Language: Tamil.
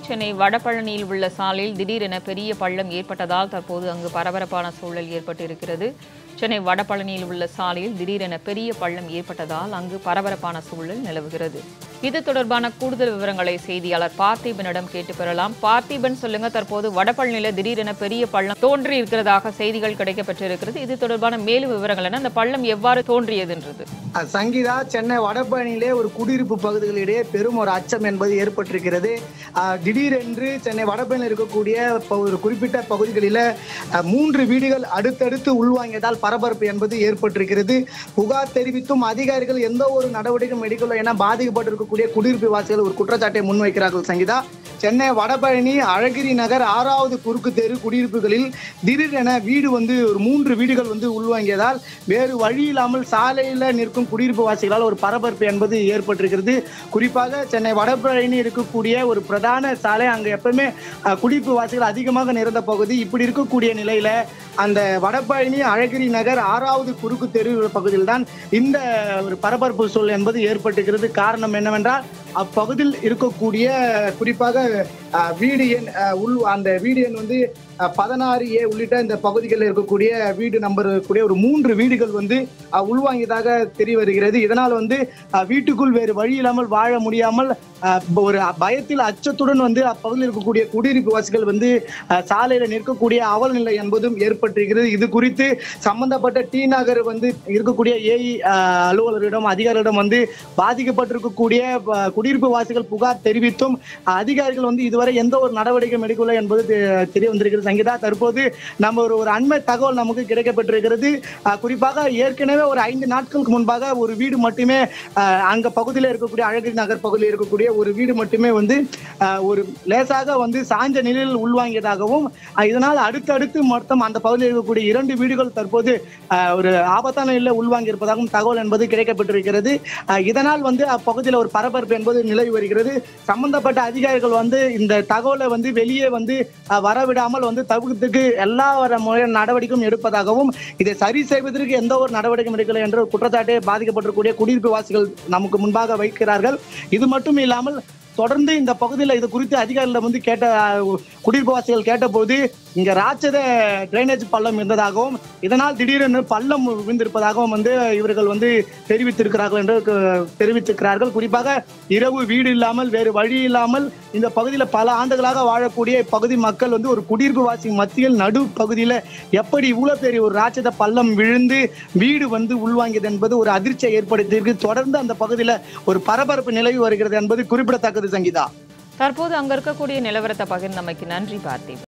சென்னை வடபழனியில் உள்ள சாலையில் திடீரென பெரிய பள்ளம் ஏற்பட்டதால் தற்போது அங்கு பரபரப்பான சூழல் ஏற்பட்டிருக்கிறது. சென்னை வடபழனியில் உள்ள சாலையில் திடீரென பெரிய பள்ளம் ஏற்பட்டதால் அங்கு பரபரப்பான சூழல் நிலவுகிறது. இது தொடர்பான கூடுதல் விவரங்களை செய்தியாளர் பார்த்திபனிடம் கேட்டு பெறலாம். பார்த்திபன், சொல்லுங்க, தற்போது வடபழனியில திடீரென பெரிய பள்ளம் தோன்றி இருக்கிறதாக செய்திகள் கிடைக்கப்பட்டிருக்கிறது. இது தொடர்பான மேலும் விவரங்கள் என்ன, அந்த பள்ளம் எவ்வாறு தோன்றியதுன்றது? சங்கீதா, சென்னை வடபழனியிலே ஒரு குடியிருப்பு பகுதிகளிடையே பெரும் ஒரு அச்சம் என்பது ஏற்பட்டிருக்கிறது. திடீரென்று சென்னை வடபழனியில் இருக்கக்கூடிய ஒரு குறிப்பிட்ட பகுதிகளில் 3 வீடுகள் அடுத்தடுத்து உள்வாங்கியதால் பரபரப்பு என்பது ஏற்பட்டிருக்கிறது. புகார் தெரிவித்தும் அதிகாரிகள் எந்த ஒரு நடவடிக்கையும் எடுக்கவில்லை என பாதிக்கப்பட்டிருக்கக்கூடிய குடியிருப்பு வாசிகள் ஒரு குற்றச்சாட்டை முன்வைக்கிறார்கள். சங்கீதா, சென்னை வடபழனி அழகிரி நகர் 6வது குறுக்கு தெரு குடியிருப்புகளில் திடீரென வீடு ஒரு 3 வீடுகள் உள்வாங்கியதால் வேறு வழி இல்லாமல் சாலையில் நிற்கும் குடியிருப்பு வாசிகளால் ஒரு பரபரப்பு என்பது ஏற்பட்டிருக்கிறது. குறிப்பாக சென்னை வடபழனி இருக்கக்கூடிய ஒரு பிரதான சாலை, அங்கே எப்பவுமே குடியிருப்பு வாசிகள் அதிகமாக நிறைந்த பகுதி. இப்படி இருக்கக்கூடிய நிலையில அந்த வடபழனி அழகிரி நகர் 6வது குறுக்கு தெரு பகுதியில் தான் இந்த ஒரு பரபரப்பு சூழல் என்பது ஏற்பட்டிருக்கிறது. காரணம் என்னவென்றால் அப்பகுதியில் இருக்கக்கூடிய குறிப்பாக வீடு எண் அந்த வீடு எண் 16A உள்ளிட்ட இந்த பகுதிகளில் இருக்கக்கூடிய வீடு நம்பர் கூடிய ஒரு 3 வீடுகள் உள்வாங்கியதாக தெரிய வருகிறது. இதனால் வீட்டுக்குள் வேறு வழி இல்லாமல் வாழ முடியாமல் ஒரு பயத்தில் அச்சத்துடன் அப்பகுதியில் இருக்கக்கூடிய குடியிருப்பு வாசிகள் சாலையில நிற்கக்கூடிய அவல நிலை என்பதும் ஏற்பட்டிருக்கிறது. இது குறித்து சம்பந்தப்பட்ட டி நகர் இருக்கக்கூடிய ஏஇ அலுவலரிடம் அதிகாரிகளிடம் பாதிக்கப்பட்டிருக்கக்கூடிய குடியிருப்பு வாசிகள் புகார் தெரிவித்தும் அதிகாரிகள் இதுவரை எந்த ஒரு நடவடிக்கையும் எடுக்கவில்லை என்பது தெரிய வந்திருக்கிறது. சங்கீதா, தற்போது நம்ம ஒரு அண்மை தகவல் நமக்கு கிடைக்கப்பட்டிருக்கிறது. குறிப்பாக ஏற்கனவே ஒரு 5 நாட்களுக்கு முன்பாக ஒரு வீடு மட்டுமே அங்க பகுதியில் இருக்கக்கூடிய அழகிரி நகர் பகுதியில் இருக்கக்கூடிய ஒரு வீடு மட்டுமே ஒரு லேசாக சாய்ந்த நிலையில் உள்வாங்கியதாகவும் இதனால் அடுத்தடுத்து மொத்தம் அந்த பகுதியில் இருக்கக்கூடிய 2 வீடுகள் தற்போது ஒரு ஆபத்தான நிலையில் உள்வாங்கி இருப்பதாகவும் தகவல் என்பது கிடைக்கப்பட்டிருக்கிறது. இதனால் அப்பகுதியில் ஒரு பரபரப்பு என்பது நிலவி வருகிறது. சம்பந்தப்பட்ட அதிகாரிகள் இந்த தகவலை வெளியே வரவிடாமல் தவிர்த்துக்கு எல்லா முறையான நடவடிக்கையும் எடுப்பதாகவும் இதை சரி செய்வதற்கு எந்த ஒரு நடவடிக்கையும் எடுக்கவில்லை என்ற குற்றச்சாட்டை பாதிக்கப்பட்டிருக்கக்கூடிய குடியிருப்பு வாசிகள் நமக்கு முன்பாக வைக்கிறார்கள். இது மட்டும் இல்லாமல் தொடர்ந்து இந்த பகுதியில் இது குறித்து அதிகாரிகளிடம் கேட்ட குடியிருப்பு வாசிகள் கேட்டபோது இங்க ராட்சத டிரைனேஜ் பள்ளம் இருந்ததாகவும் இதனால் திடீரென்று பள்ளம் விழுந்திருப்பதாகவும் இவர்கள் தெரிவித்திருக்கிறார்கள் என்று தெரிவித்திருக்கிறார்கள். குறிப்பாக இரவு வீடு இல்லாமல் வேறு வழி இல்லாமல் இந்த பகுதியில் பல ஆண்டுகளாக வாழக்கூடிய பகுதி மக்கள் ஒரு குடியிருப்பு வாசி மத்தியில் நடு பகுதியில் எப்படி இவ்வளவு பெரிய ஒரு ராட்சத பள்ளம் விழுந்து வீடு உள்வாங்கியது என்பது ஒரு அதிர்ச்சியை ஏற்படுத்தியிருக்கு. தொடர்ந்து அந்த பகுதியில் ஒரு பரபரப்பு நிலவி வருகிறது என்பது குறிப்பிடத்தக்கது. சங்கீதா, தற்போது அங்க இருக்கக்கூடிய நிலவரத்தை பகிர்ந்தமைக்கு நன்றி பார்த்திபன்.